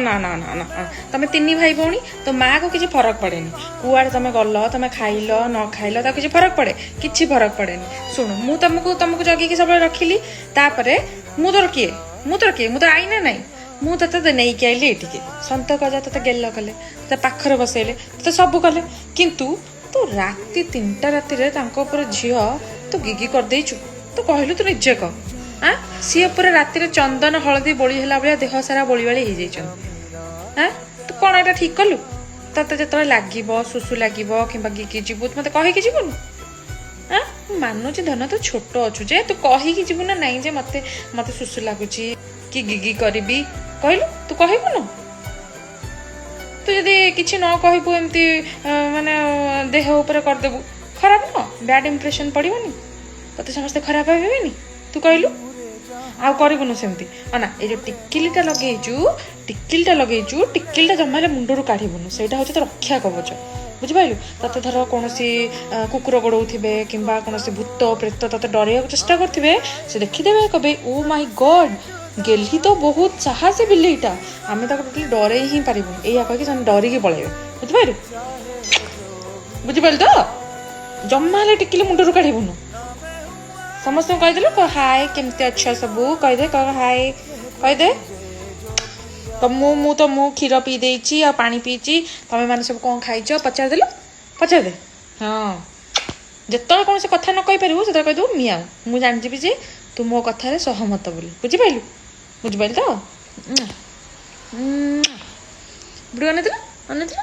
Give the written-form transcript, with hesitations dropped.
ना ना ना ना तुम तीन भाई भौणी तो माँ को किसी फरक पड़ेनी कुआड़े तुम गल तुम खाइल न खाइल तो किसी फरक पड़े किसी फरक पड़ेनी शुण मु तुमको जगिकी सब रखिली तापर मु तोर किए मु तो आईना नाई मु ते नहीं आइली ये सत गजा ते गेल कले ते पाखर बसैले तो सब कले किंतु तू राति 3टा रातिर झी तू गिगी करदेचु तू कहलु तू निजे कह हाँ सी पूरा रातिर चंदन हलदी बोली है भाया देह सारा बोली बाली हो हाँ तू कौन यहाँ ठीक कलु ते जो लगे सुसु लगे कि गिगी जीवु मत कहीकि जीवन हाँ मानुची धन तू छोट अच्छु जे तू कहीकि जीवु ना नाई जे मत मत सुसु लगुच कि गिगी करी कहलु तू कहबु न तू यदि किसी न कहबू एमती माने देह उपर करदेबू खराब न बैड इंप्रेशन पड़ोनी ते समस्ते खराब भावेनी तू कहलु आउ करबुनु सेमती ना ये जो टिकिलटा लगेचु टिकिलटा जमारे मुंडरू काढ़बुनु सेटा होचे तो रक्षा कवच बुझिपाइलु तते धर कौन कुकुर गोड़े कि कौन भूत प्रेत तते डर चेष्टा करते से देखीदे कहे ओ माय गॉड गेली तो बहुत साहसी बिल्लीटा आम टोटली डरे ही पारूँ या कहीं डरिकी पलैबे बुझिपारू तो जमा टिकिले मुंडरू काढ़बुनु समस्त कहीदेलु हाय केमती अच्छा सब कहीदे कह हाय कहीदे तो मु तो क्षीर पी देची आ पानी पीची तमें मैंने सब कौन खाइच पचार दे हाँ जिते कौन से कथा न कही पारू से कहीदेव मियाँ मुझे जानी जे तू मो कथार सहमत बोली बुझिपारू तो बुढ़ी अनेदिला